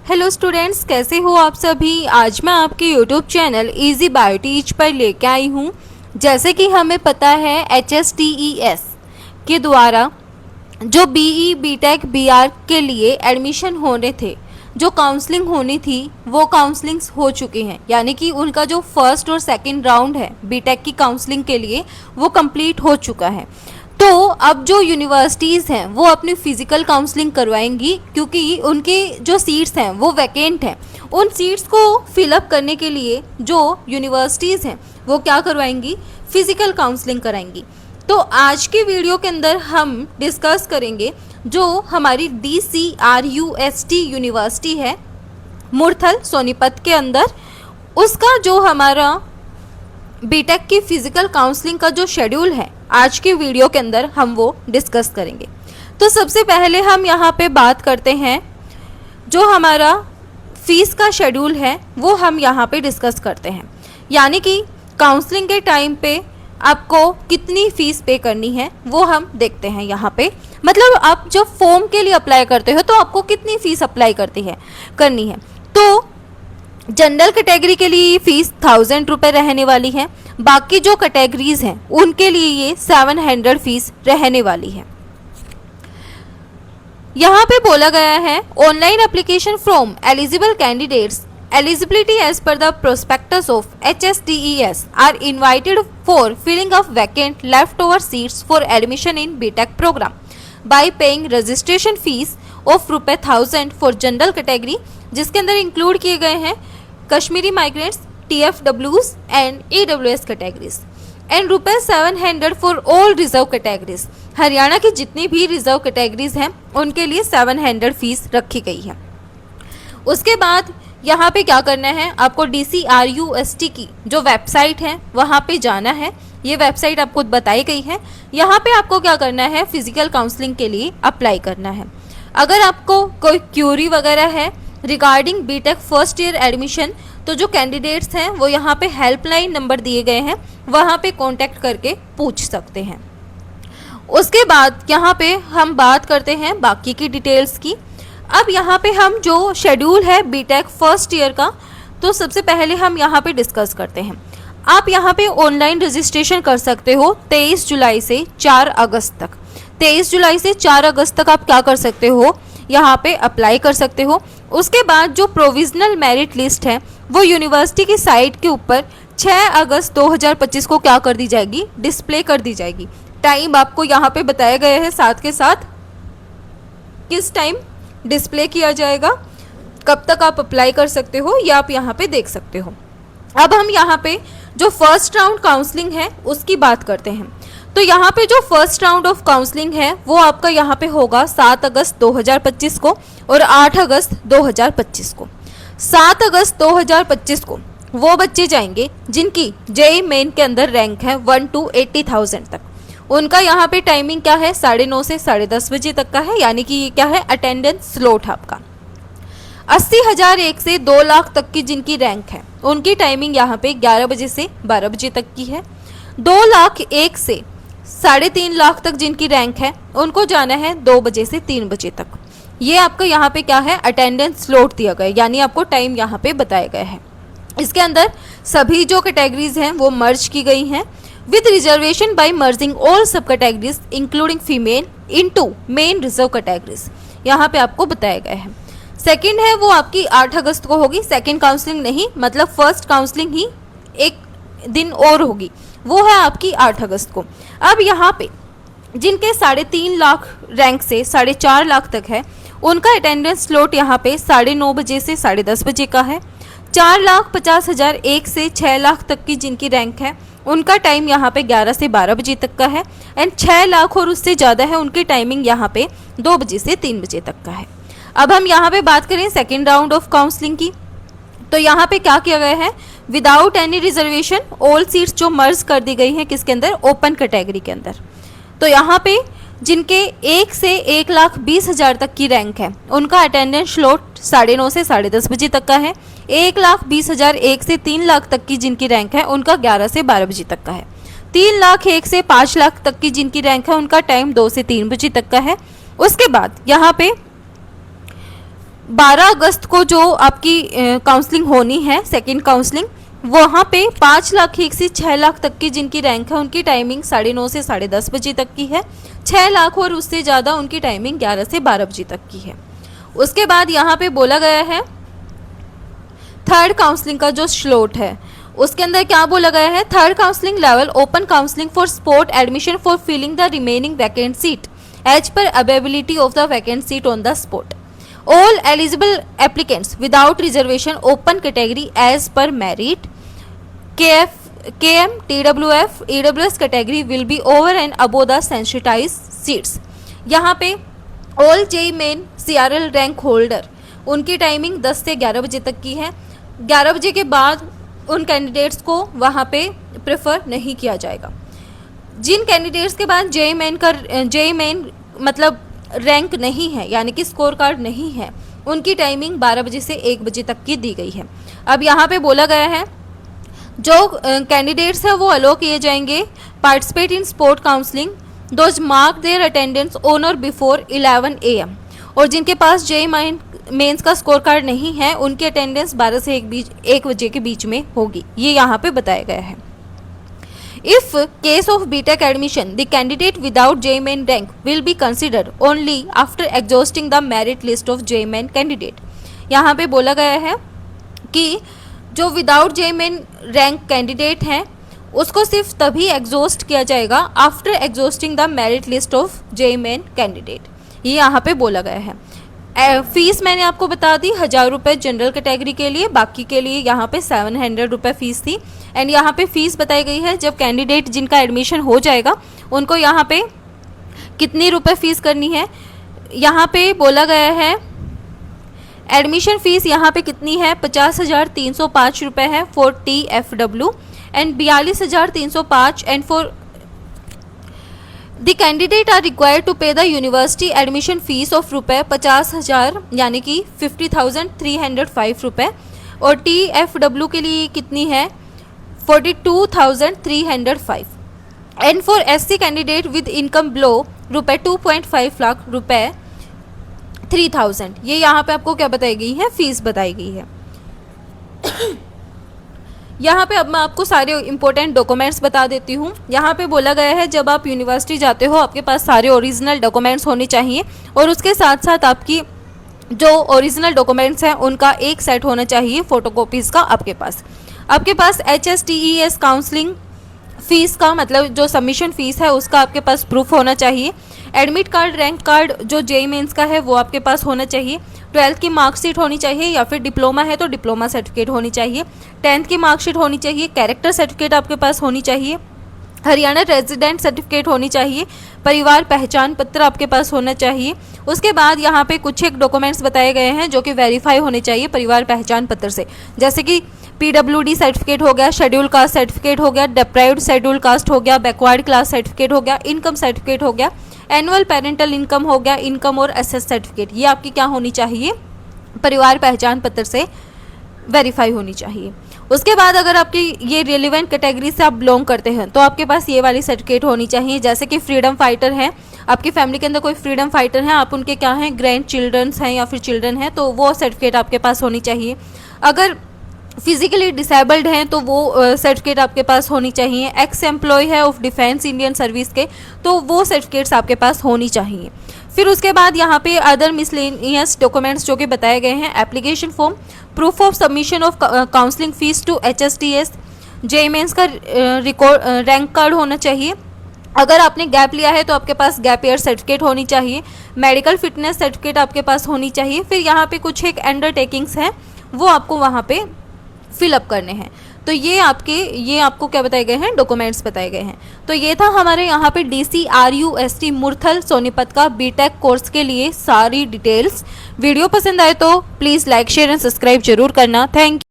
Hello students, कैसे हो आप सभी। आज मैं आपके YouTube channel easy bio teach पर लेके आई हूँ। जैसे कि हमें पता है HSTES के द्वारा जो BE BTech BR के एडमिशन होने थे, जो काउंसलिंग होनी थी, वो काउंसलिंग्स हो चुकी हैं। यानी कि उनका जो फर्स्ट और सेकंड राउंड है BTech की काउंसलिंग के लिए वो कंप्लीट हो चुका है। तो अब जो यूनिवर्सिटीज़ हैं वो अपनी फ़िज़िकल काउंसलिंग करवाएंगी, क्योंकि उनके जो सीट्स हैं वो वैकेंट हैं। उन सीट्स को फिलअप करने के लिए जो यूनिवर्सिटीज़ हैं वो क्या करवाएंगी, फ़िज़िकल काउंसलिंग कराएंगी। तो आज की वीडियो के अंदर हम डिस्कस करेंगे जो हमारी DCRUST यूनिवर्सिटी है मुरथल सोनीपत के अंदर, उसका जो हमारा बीटेक की फ़िज़िकल काउंसलिंग का जो शेड्यूल है आज की वीडियो के अंदर हम वो डिस्कस करेंगे। तो सबसे पहले हम यहाँ पे बात करते हैं जो हमारा फ़ीस का शेड्यूल है वो हम यहाँ पे डिस्कस करते हैं। यानी कि काउंसलिंग के टाइम पे आपको कितनी फ़ीस पे करनी है वो हम देखते हैं यहाँ पे। मतलब आप जब फॉर्म के लिए अप्लाई करते हो तो आपको कितनी फ़ीस अप्लाई करनी है। तो जनरल कैटेगरी के लिए ये फीस 1000 रुपये रहने वाली है। बाकी जो कैटेगरीज हैं उनके लिए ये 700 फीस रहने वाली है। यहाँ पे बोला गया है online application from eligible candidates eligibility as per the prospectus of HSTES are invited for filling of vacant leftover seats for admission in BTech program by paying registration fees of ₹1000 for general category, जिसके अंदर include किए गए हैं Kashmiri migrants, TFWs and EWS categories, and ₹700 for all reserve categories. Haryana की जितनी भी reserve categories हैं उनके लिए 700 फीस रखी गई है। उसके बाद यहाँ पे क्या करना है, आपको DCRUST की जो वेबसाइट है वहाँ पे जाना है। ये वेबसाइट आपको बताई गई है। यहाँ पे आपको क्या करना है, फिजिकल काउंसलिंग के लिए अप्लाई करना है। अगर आपको कोई क्यूरी वगैरह है regarding BTech first year admission, तो जो कैंडिडेट्स हैं वो यहाँ पे हेल्पलाइन नंबर दिए गए हैं, वहाँ पे कांटेक्ट करके पूछ सकते हैं। उसके बाद यहाँ पे हम बात करते हैं बाकी की डिटेल्स की। अब यहाँ पे हम जो शेड्यूल है बीटेक फर्स्ट ईयर का, तो सबसे पहले हम यहाँ पे डिस्कस करते हैं। आप यहाँ पे ऑनलाइन रजिस्ट्रेशन कर सकते हो 23 जुलाई से 4 अगस्त तक। 23 जुलाई से 4 अगस्त तक आप क्या कर सकते हो, यहाँ पे अप्लाई कर सकते हो। उसके बाद जो प्रोविजनल मेरिट लिस्ट है वो यूनिवर्सिटी की साइट के ऊपर 6 अगस्त 2025 को क्या कर दी जाएगी, डिस्प्ले कर दी जाएगी। टाइम आपको यहाँ पे बताया गया है साथ के साथ किस टाइम डिस्प्ले किया जाएगा, कब तक आप अप्लाई कर सकते हो, ये आप यहाँ पे देख सकते हो। अब हम यहाँ पे जो फर्स्ट राउंड काउंसलिंग है उसकी बात करते हैं। तो यहाँ पे जो फर्स्ट राउंड ऑफ काउंसलिंग है वो आपका यहाँ पे होगा 7 अगस्त 2025 को और 8 अगस्त 2025 को। 7 अगस्त 2025 को वो बच्चे जाएंगे जिनकी JEE मेन के अंदर रैंक है 1 to 80,000 तक। उनका यहाँ पे टाइमिंग क्या है, 9:30 से 10:30 बजे तक का है। यानी कि ये क्या है, अटेंडेंस स्लॉट आपका। 80,001 से 2 लाख तक की जिनकी रैंक है उनकी टाइमिंग यहाँ पे 11 बजे से 12 बजे तक की है। 2,01,000 से 3.5 लाख तक जिनकी रैंक है उनको जाना है 2 बजे से 3 बजे तक। ये आपका यहाँ पे क्या है, अटेंडेंस स्लॉट दिया गया है, यानी आपको टाइम यहाँ पे बताया गया है। इसके अंदर सभी जो कैटेगरीज हैं वो मर्ज की गई हैं with reservation by merging all sub categories including female into main reserve categories, यहाँ पे आपको बताया गया है। सेकंड है वो आपकी 8 अगस्त को होगी, सेकंड काउंसलिंग नहीं, मतलब फर्स्ट काउंसलिंग ही एक दिन और होगी, वो है आपकी 8 अगस्त को। अब यहाँ पे जिनके 3.5 लाख रैंक से 4.5 लाख तक है उनका अटेंडेंस स्लॉट यहाँ पे 9:30 बजे से 10:30 बजे का है। 4,50,001 से 6 लाख तक की जिनकी रैंक है उनका टाइम यहाँ पे 11 से 12 बजे तक का है। एंड 6 लाख और उससे ज़्यादा है उनकी टाइमिंग यहाँ पे 2 बजे से 3 बजे तक का है। अब हम यहाँ पे बात करें सेकेंड राउंड ऑफ काउंसलिंग की, तो यहाँ पे क्या किया गया है, without any reservation all seats जो मर्ज कर दी गई हैं किसके अंदर, ओपन कैटेगरी के अंदर। तो यहाँ पे जिनके 1 से 1,20,000 तक की रैंक है उनका अटेंडेंस स्लॉट 9:30 से 10:30 बजे तक का है। 1,20,001 से 3 लाख तक की जिनकी रैंक है उनका 11 से 12 बजे तक का है। 3,01,000 से 5 लाख तक की जिनकी रैंक है उनका टाइम 2 से 3 बजे तक का है। उसके बाद यहाँ पे 12 अगस्त को जो आपकी काउंसलिंग होनी है, सेकंड काउंसलिंग, वहाँ पे 5 लाख से 6 लाख तक की जिनकी रैंक है उनकी टाइमिंग 9:30 से 10:30 बजे तक की है। 6 लाख और उससे ज़्यादा उनकी टाइमिंग 11 से 12 बजे तक की है। उसके बाद यहाँ पे बोला गया है थर्ड काउंसलिंग का जो स्लॉट है उसके अंदर क्या बोला गया है, third counselling level open counselling for spot admission for filling the remaining vacant seat as per availability of the vacant seat on the spot. All eligible applicants without reservation open category as per merit KM, TWF, EWS category will be over and above the sensitized seats। यहाँ पे all JEE Main CRL rank holder उनकी timing 10 से 11 बजे तक की है। 11 बजे के बाद उन कैंडिडेट्स को वहाँ पे प्रेफर नहीं किया जाएगा। जिन कैंडिडेट्स के बाद JEE Main मतलब रैंक नहीं है यानी कि स्कोर कार्ड नहीं है, उनकी टाइमिंग 12 बजे से 1 बजे तक की दी गई है। अब यहाँ पे बोला गया है जो कैंडिडेट्स हैं वो अलो किए जाएंगे participate in sport counselling those mark their attendance on और बिफोर 11 AM, और जिनके पास JEE मेंस का स्कोर कार्ड नहीं है उनकी अटेंडेंस 12 से 1 बजे के बीच में होगी। ये यहाँ पे बताया गया है। If case of BTech admission, the candidate without JEE Main rank will be considered only after exhausting the merit list of JEE Main candidate। यहाँ पे बोला गया है कि जो without JEE Main rank candidate हैं उसको सिर्फ तभी एग्जॉस्ट किया जाएगा after exhausting the merit list of JEE Main candidate. ये यहाँ पे बोला गया है। फीस मैंने आपको बता दी 1000 रुपये जनरल कैटेगरी के लिए, बाकी के लिए यहाँ पे 700 रुपये फीस थी। एंड यहाँ पे फीस बताई गई है जब कैंडिडेट जिनका एडमिशन हो जाएगा उनको यहाँ पे कितनी रुपए फीस करनी है। यहाँ पे बोला गया है एडमिशन फीस यहाँ पे कितनी है 50,305 रुपये है for TFW and 42,305 and for the candidate are required to pay the university admission fees of रुपये 50,000 यानी कि 50,305 रुपये, और TFW के लिए कितनी है 42,305 and for SC candidate with income below रुपये 2.5 लाख रुपये 3,000। ये यहाँ पे आपको क्या बताई गई है, फीस बताई गई है। यहाँ पे अब मैं आपको सारे इंपॉर्टेंट डॉक्यूमेंट्स बता देती हूँ। यहाँ पे बोला गया है जब आप यूनिवर्सिटी जाते हो आपके पास सारे ओरिजिनल डॉक्यूमेंट्स होने चाहिए और उसके साथ साथ आपकी जो ओरिजिनल डॉक्यूमेंट्स हैं उनका एक सेट होना चाहिए फोटोकॉपीज़ का आपके पास। आपके पास HSTES काउंसलिंग फ़ीस का मतलब जो सबमिशन फ़ीस है उसका आपके पास प्रूफ होना चाहिए। एडमिट कार्ड, रैंक कार्ड जो JEE मेंस का है वो आपके पास होना चाहिए। 12th की मार्कशीट होनी चाहिए या फिर डिप्लोमा है तो डिप्लोमा सर्टिफिकेट होनी चाहिए। 10th की मार्कशीट होनी चाहिए। कैरेक्टर सर्टिफिकेट आपके पास होनी चाहिए। हरियाणा रेजिडेंट सर्टिफिकेट होनी चाहिए। परिवार पहचान पत्र आपके पास होना चाहिए। उसके बाद यहाँ पे कुछ एक डॉक्यूमेंट्स बताए गए हैं जो कि वेरीफाई होने चाहिए परिवार पहचान पत्र से, जैसे कि PWD सर्टिफिकेट हो गया, शेड्यूल कास्ट सर्टिफिकेट हो गया, डिप्राइव्ड शेड्यूल कास्ट हो गया, बैकवर्ड क्लास सर्टिफिकेट हो गया, इनकम सर्टिफिकेट हो गया, एनुअल पेरेंटल इनकम हो गया, इनकम और एसेस सर्टिफिकेट। ये आपकी क्या होनी चाहिए, परिवार पहचान पत्र से वेरीफाई होनी चाहिए। उसके बाद अगर आपकी ये रिलेवेंट कैटेगरी से आप बिलोंग करते हैं तो आपके पास ये वाली सर्टिफिकेट होनी चाहिए, जैसे कि फ्रीडम फाइटर है, आपकी फैमिली के अंदर कोई फ्रीडम फाइटर है, आप उनके क्या हैं ग्रैंड चिल्ड्रंस हैं या फिर चिल्ड्रन हैं तो वो सर्टिफिकेट आपके पास होनी चाहिए। अगर फिजिकली डिसेबल्ड हैं तो वो सर्टिफिकेट आपके पास होनी चाहिए। एक्स एम्प्लॉय है ऑफ डिफेंस इंडियन सर्विस के तो वो सर्टिफिकेट्स आपके पास होनी चाहिए। फिर उसके बाद यहाँ पे अदर मिसलेनियस डॉक्यूमेंट्स जो कि बताए गए हैं, application form, proof of submission of counselling fee to HSTS, JEE mains का रिकॉर्ड रैंक कार्ड होना चाहिए। अगर आपने गैप लिया है तो आपके पास गैप ईयर सर्टिफिकेट होनी चाहिए। मेडिकल फिटनेस सर्टिफिकेट आपके पास होनी चाहिए। फिर यहाँ पे कुछ एक अंडरटेकिंग्स हैं वो आपको वहाँ पे फिलअप करने हैं। तो ये आपको क्या बताए गए हैं, डॉक्यूमेंट्स बताए गए हैं। तो ये था हमारे यहाँ पे DCRUST मुरथल सोनीपत का BTech कोर्स के लिए सारी डिटेल्स। वीडियो पसंद आए तो please like share and subscribe जरूर करना। Thank you.